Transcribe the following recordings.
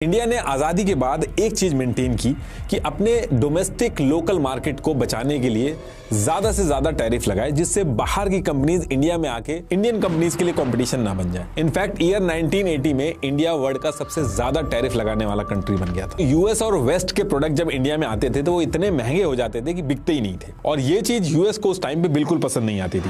India ने आज़ादी के बाद एक चीज मेंटेन की कि अपने डोमेस्टिक लोकल मार्केट को बचाने के लिए ज्यादा से ज्यादा टैरिफ लगाए, जिससे बाहर की कंपनीज इंडिया में आके इंडियन कंपनीज के लिए कंपटीशन ना बन जाए। इनफैक्ट ईयर 1980 में इंडिया वर्ल्ड का सबसे ज्यादा टैरिफ लगाने वाला कंट्री बन गया था। यूएस और वेस्ट के प्रोडक्ट जब इंडिया में आते थे तो वो इतने महंगे हो जाते थे कि बिकते ही नहीं थे, और ये चीज यूएस को उस टाइम पे बिल्कुल पसंद नहीं आती थी।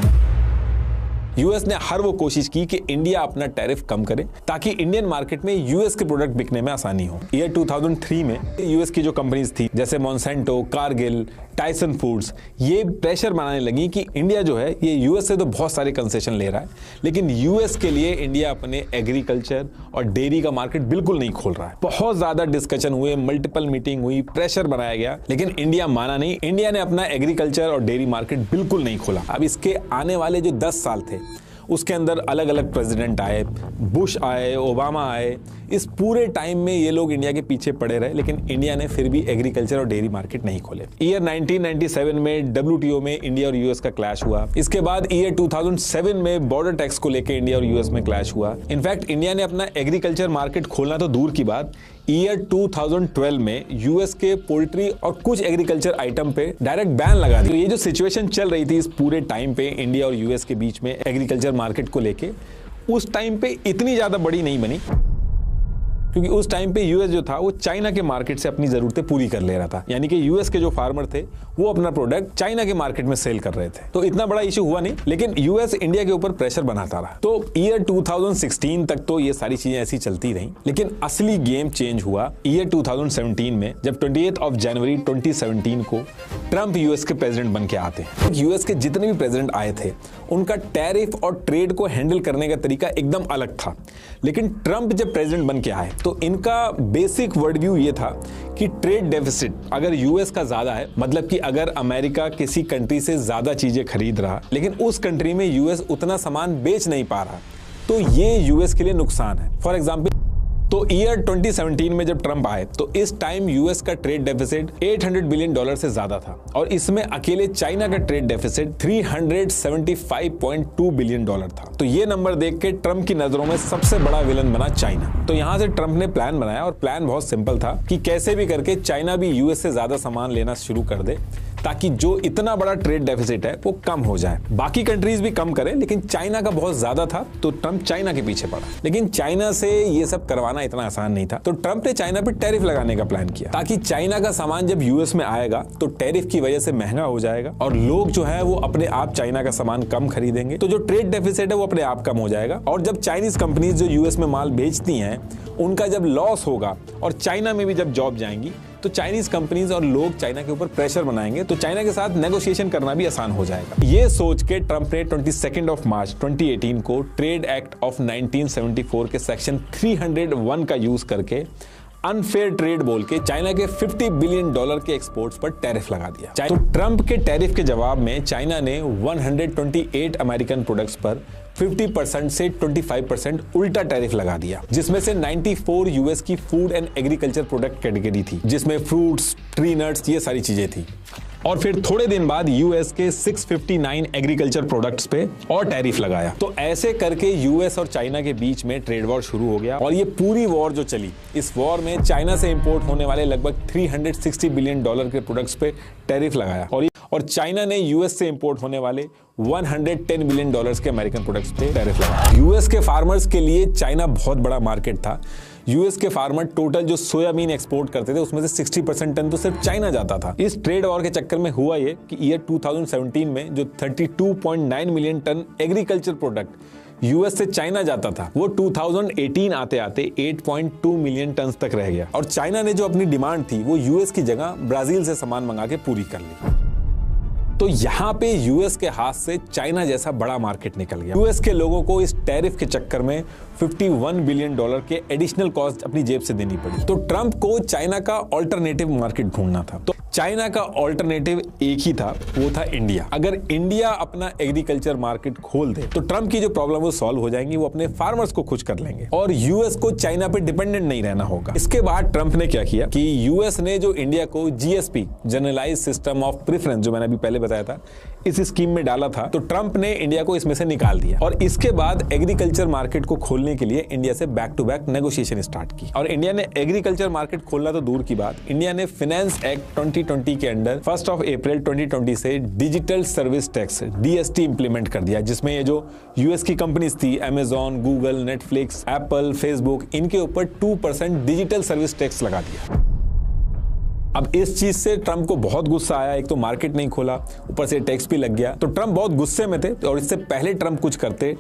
यूएस ने हर वो कोशिश की कि इंडिया अपना टैरिफ कम करे ताकि इंडियन मार्केट में यूएस के प्रोडक्ट बिकने में आसानी हो। ईयर 2003 में यूएस की जो कंपनीज थी जैसे मॉन्सेंटो, कारगिल, टाइसन फूड्स, ये प्रेशर बनाने लगी कि इंडिया जो है ये यूएस से तो बहुत सारे कंसेशन ले रहा है, लेकिन यूएस के लिए इंडिया अपने एग्रीकल्चर और डेयरी का मार्केट बिल्कुल नहीं खोल रहा है। बहुत ज्यादा डिस्कशन हुए, मल्टीपल मीटिंग हुई, प्रेशर बनाया गया, लेकिन इंडिया माना नहीं। इंडिया ने अपना एग्रीकल्चर और डेयरी मार्केट बिल्कुल नहीं खोला। अब इसके आने वाले जो 10 साल थे उसके अंदर अलग अलग प्रेसिडेंट आए, बुश आए, ओबामा आए, इस पूरे टाइम में ये लोग इंडिया के पीछे पड़े रहे, लेकिन इंडिया ने फिर भी एग्रीकल्चर और डेयरी मार्केट नहीं खोले। ईयर 1997 में WTO में इंडिया और यूएस का क्लैश हुआ। इसके बाद ईयर 2007 में बॉर्डर टैक्स को लेकर इंडिया और यूएस में क्लैश हुआ। इनफैक्ट इंडिया ने अपना एग्रीकल्चर मार्केट खोलना तो दूर की बात, ईयर 2012 में यूएस के पोल्ट्री और कुछ एग्रीकल्चर आइटम पे डायरेक्ट बैन लगा दी। तो ये जो सिचुएशन चल रही थी इस पूरे टाइम पे इंडिया और यूएस के बीच में एग्रीकल्चर मार्केट को लेके, उस टाइम पे इतनी ज्यादा बड़ी नहीं बनी, क्योंकि उस टाइम पे यूएस जो था वो चाइना के मार्केट से अपनी जरूरतें पूरी कर ले रहा था। यानी कि यूएस के जो फार्मर थे वो अपना प्रोडक्ट चाइना के मार्केट में सेल कर रहे थे, तो इतना बड़ा इशू हुआ नहीं, लेकिन यूएस इंडिया के ऊपर प्रेशर बनाता रहा। तो ईयर 2016 तक तो ये सारी चीजें ऐसी चलती रहीं, लेकिन असली गेम चेंज हुआ ईयर 2017 में, जब 28 जनवरी 2017 को ट्रंप यूएस के प्रेसिडेंट बन के आते हैं। यूएस के जितने भी प्रेसिडेंट आए थे उनका टैरिफ और ट्रेड को हैंडल करने का तरीका एकदम अलग था, लेकिन ट्रंप जब प्रेसिडेंट बन के आए तो इनका बेसिक वर्ड व्यू ये था कि ट्रेड डेफिसिट अगर यूएस का ज्यादा है, मतलब कि अगर अमेरिका किसी कंट्री से ज्यादा चीजें खरीद रहा लेकिन उस कंट्री में यूएस उतना सामान बेच नहीं पा रहा, तो ये यूएस के लिए नुकसान है। फॉर एग्जांपल, तो ईयर 2017 में जब ट्रंप आए तो इस टाइम यूएस का ट्रेड डेफिसिट $800 बिलियन से ज्यादा था, और इसमें अकेले चाइना का ट्रेड डेफिसिट $375.2 बिलियन था। तो ये नंबर देख के ट्रंप की नजरों में सबसे बड़ा विलन बना चाइना। तो यहां से ट्रंप ने प्लान बनाया, और प्लान बहुत सिंपल था कि कैसे भी करके चाइना भी यूएस से ज्यादा सामान लेना शुरू कर दे, ताकि जो इतना बड़ा ट्रेड डेफिसिट है वो कम हो जाए। बाकी कंट्रीज भी कम करें, लेकिन चाइना का बहुत ज्यादा था तो ट्रंप चाइना के पीछे पड़ा। लेकिन चाइना से ये सब करवाना इतना आसान नहीं था, तो ट्रंप ने चाइना पे टैरिफ लगाने का प्लान किया, ताकि चाइना का सामान जब यूएस में आएगा तो टैरिफ की वजह से महंगा हो जाएगा और लोग जो है वो अपने आप चाइना का सामान कम खरीदेंगे, तो जो ट्रेड डेफिसिट है वो अपने आप कम हो जाएगा। और जब चाइनीज कंपनीज जो यूएस में माल बेचती हैं उनका जब लॉस होगा और चाइना में भी जब जॉब जाएंगी, तो चाइनीज कंपनीज और लोग चाइना के ऊपर प्रेशर बनाएंगे, तो चाइना के साथ नेगोशिएशन करना भी आसान हो जाएगा। ये सोच के ट्रंप ने 22 मार्च 2018 को ट्रेड एक्ट ऑफ 1974 के सेक्शन 301 का यूज करके अनफेयर ट्रेड बोल के चाइना के $50 बिलियन के एक्सपोर्ट्स पर टैरिफ लगा दिया। तो ट्रंप के टैरिफ के जवाब में चाइना ने 128 अमेरिकन प्रोडक्ट्स पर 50% से 25% उल्टा टैरिफ लगा दिया, जिसमें से 94 यूएस की food and agriculture product category थी, जिसमें फ्रूट्स, ट्री नट्स, ये सारी चीजें थी। और फिर थोड़े दिन बाद यूएस के 659 एग्रीकल्चर प्रोडक्ट्स पे और टैरिफ लगाया। तो ऐसे करके यूएस और चाइना के बीच में ट्रेड वॉर शुरू हो गया, और ये पूरी वॉर जो चली, इस वॉर में चाइना से इंपोर्ट होने वाले लगभग $360 बिलियन के प्रोडक्ट्स पे टैरिफ लगाया, और चाइना ने यूएस से इंपोर्ट होने वाले $110 बिलियन के अमेरिकन प्रोडक्ट्स पे टैरिफ लगाया। यूएस के फार्मर्स के लिए चाइना बहुत बड़ा मार्केट था। यूएस के फार्मर टोटल जो सोयाबीन एक्सपोर्ट करते थे उसमें से 60% टन तो सिर्फ चाइना जाता था। इस ट्रेड वॉर के चक्कर में हुआ ये कि ईयर 2017 में जो 32.9 million ton agriculture product US से चाइना जाता था, वो 2018 आते आते 8.2 मिलियन टन तक रह गया, और चाइना ने जो अपनी डिमांड थी वो यूएस की जगह ब्राजील से सामान मंगा के पूरी कर ली। तो यहाँ पे यूएस के हाथ से चाइना जैसा बड़ा मार्केट निकल गया। यूएस के लोगों को इस टैरिफ के चक्कर में $51 बिलियन के एडिशनल कॉस्ट अपनी जेब से देनी पड़ी। तो ट्रंप को चाइना का ऑल्टरनेटिव मार्केट ढूंढना था। तो चाइना का ऑल्टरनेटिव एक ही था, वो था इंडिया। अगर इंडिया अपना एग्रीकल्चर मार्केट खोल दे तो ट्रम्प की जो प्रॉब्लम वो सॉल्व हो जाएंगी, वो अपने फार्मर्स को खुश कर लेंगे और यूएस को चाइना पे डिपेंडेंट नहीं रहना होगा। इसके बाद ट्रम्प ने क्या किया कि यूएस ने जो इंडिया को GSP, generalize system of preference, जो मैंने अभी पहले बताया था, इस स्कीम में डाला था, तो ट्रम्प ने इंडिया को इसमें से निकाल दिया और इसके बाद एग्रीकल्चर मार्केट को खोलने के लिए इंडिया से back to back negotiation start की। और इंडिया ने एग्रीकल्चर मार्केट खोलना तो दूर की बात, इंडिया ने फाइनेंस एक्ट 2020 के अंडर 1 अप्रैल 2020 से digital service tax DST implement कर दिया, जिसमें ये जो यूएस की कंपनीज थी, Amazon, Google, Netflix, Apple, Facebook, इनके ऊपर 2% डिजिटल सर्विस टैक्स लगा दिया। अब इस चीज से ट्रम्प को बहुत गुस्सा आया। एक तो मार्केट नहीं खोला, ऊपर से टैक्स भी लग गया, तो ट्रम्प बहुत गुस्से में थे और इससे पहले ट्रम्प कुछ करते,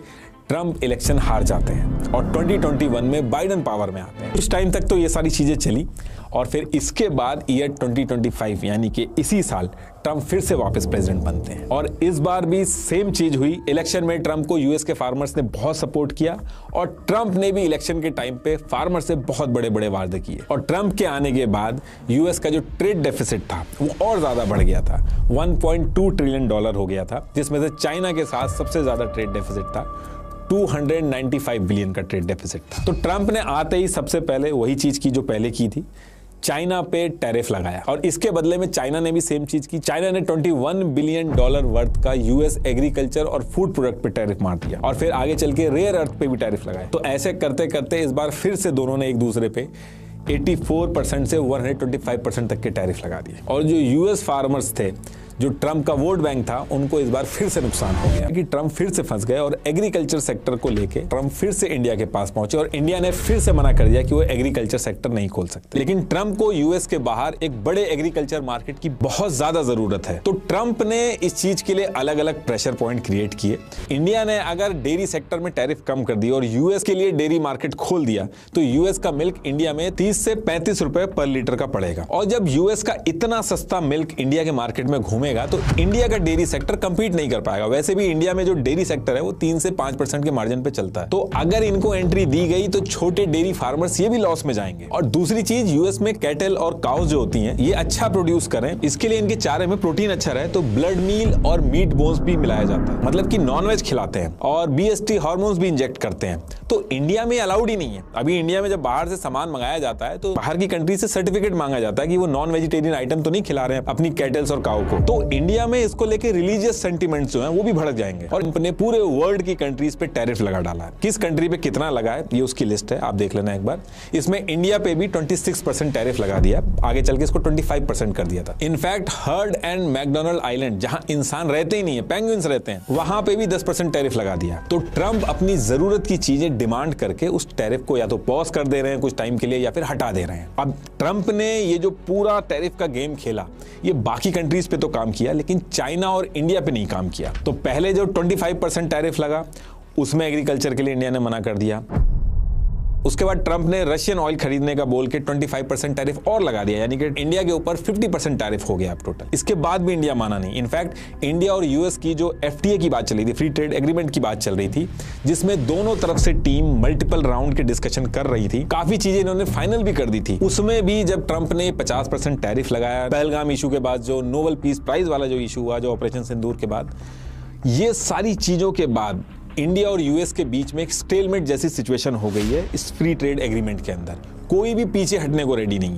ट्रम्प इलेक्शन हार जाते हैं और 2021 में बाइडेन पावर में आते हैं। इस टाइम तक तो ये सारी चीजें चली और फिर इसके बाद ईयर 2025 यानी कि इसी साल ट्रम्प फिर से वापस प्रेसिडेंट बनते हैं और इस बार भी सेम चीज हुई। इलेक्शन में ट्रम्प को यूएस के फार्मर्स ने बहुत सपोर्ट किया और ट्रम्प ने भी इलेक्शन के टाइम पे फार्मर से बहुत बड़े बड़े वादे किए और ट्रम्प के आने के बाद यूएस का जो ट्रेड डेफिसिट था वो और ज्यादा बढ़ गया था, $1.2 ट्रिलियन हो गया था, जिसमें से चाइना के साथ सबसे ज्यादा ट्रेड डेफिसिट था, 295 बिलियन का ट्रेड डेफिसिट था। तो ट्रम्प ने आते ही सबसे पहले वही चीज की जो पहले की थी, चाइना पे टैरिफ लगाया और इसके बदले में चाइना ने भी सेम चीज की। चाइना ने $21 बिलियन वर्थ का यूएस एग्रीकल्चर और फूड प्रोडक्ट पे टैरिफ मार दिया और फिर आगे चल के रेयर अर्थ पे भी टैरिफ लगाया। तो ऐसे करते करते इस बार फिर से दोनों ने एक दूसरे पे 84% से 125% तक के टैरिफ लगा दिए और जो यूएस फार्मर्स थे, जो ट्रम्प का वोट बैंक था, उनको इस बार फिर से नुकसान हो गया कि ट्रम्प फिर से फंस गए और एग्रीकल्चर सेक्टर को लेके ट्रम्प फिर से इंडिया के पास पहुंचे और इंडिया ने फिर से मना कर दिया कि वो एग्रीकल्चर सेक्टर नहीं खोल सकते। लेकिन ट्रम्प को यूएस के बाहर एक बड़े एग्रीकल्चर मार्केट की बहुत ज्यादा जरूरत है, तो ट्रम्प ने इस चीज के लिए अलग अलग प्रेशर पॉइंट क्रिएट किए। इंडिया ने अगर डेयरी सेक्टर में टैरिफ कम कर दी और यूएस के लिए डेयरी मार्केट खोल दिया तो यूएस का मिल्क इंडिया में 30 से 35 रुपए पर लीटर का पड़ेगा और जब यूएस का इतना सस्ता मिल्क इंडिया के मार्केट में घूमेगा तो इंडिया का डेयरी सेक्टर कंपीट नहीं कर पाएगा। वैसे भी इंडिया में जो डेयरी सेक्टर है वो 3 से 5% के मार्जिन पे चलता है, तो अगर इनको एंट्री दी गई तो छोटे डेयरी फार्मर्स ये भी लॉस में जाएंगे। और दूसरी चीज, यूएस में कैटल और काउज जो होती हैं ये अच्छा प्रोड्यूस करें, इसके लिए इनके चारे में प्रोटीन अच्छा रहे, तो ब्लड मील और मीट बोन्स भी मिलाया जाता है, मतलब कि नॉनवेज खिलाते हैं और BST हार्मोन्स भी इंजेक्ट करते हैं। तो इंडिया में अलाउड ही नहीं है। अभी इंडिया में जब बाहर से सामान मंगाया जाता है तो बाहर की कंट्री से सर्टिफिकेट मांगा जाता है कि वो नॉन वेजिटेरियन आइटम तो नहीं खिला रहे हैं अपनी कैटल्स और काऊ को। तो इंडिया में इसको लेके रिलीजियस सेंटिमेंट्स जो हैं वो भी भड़क जाएंगे और अपने पूरे वर्ल्ड की कंट्रीज पे टैरिफ लगा डाला है। किस कंट्री पे कितना लगा है ये उसकी लिस्ट है, आप देख लेना एक बार। इसमें इंडिया पे भी 26% टैरिफ लगा दिया, आगे चल के इसको 25% कर दिया था। In fact heard and McDonald island, जहां इंसान रहते ही नहीं है, पेंगुइन्स रहते हैं, वहां पे भी 10% टैरिफ लगा दिया। तो ट्रम्प अपनी जरूरत की चीजें डिमांड करके उस टैरिफ को या तो पॉज कर दे रहे हैं कुछ टाइम के लिए या फिर हटा दे रहे हैं। अब ट्रम्प ने ये जो पूरा टैरिफ का गेम खेला ये बाकी कंट्रीज पे तो काम किया लेकिन चाइना और इंडिया पे नहीं काम किया। तो पहले जो 25% टैरिफ लगा उसमें एग्रीकल्चर के लिए इंडिया ने मना कर दिया। उसके बाद ट्रम्प ने रशियन ऑयल खरीदने का बोल के 25% टैरिफ और लगा दिया, यानी कि इंडिया के ऊपर 50% टैरिफ हो गया अब टोटल। इसके बाद भी इंडिया माना नहीं। इनफैक्ट इंडिया और यूएस की जो FTA की बात चल रही थी, फ्री ट्रेड एग्रीमेंट की बात चल रही थी, जिसमें दोनों तरफ से टीम मल्टीपल राउंड के डिस्कशन कर रही थी, काफी चीजें इन्होंने फाइनल भी कर दी थी। उसमें भी जब ट्रम्प ने 50% टैरिफ लगाया, पहलगाम इशू के बाद जो नोबेल पीस प्राइज वाला जो इशू हुआ, जो ऑपरेशन सिंदूर के बाद, ये सारी चीजों के बाद इंडिया और यूएस के बीच में एक स्टेलमेट जैसी सिचुएशन हो गई है इस फ्री ट्रेड एग्रीमेंट के अंदर। कोई भी पीछे हटने को रेडी नहीं है।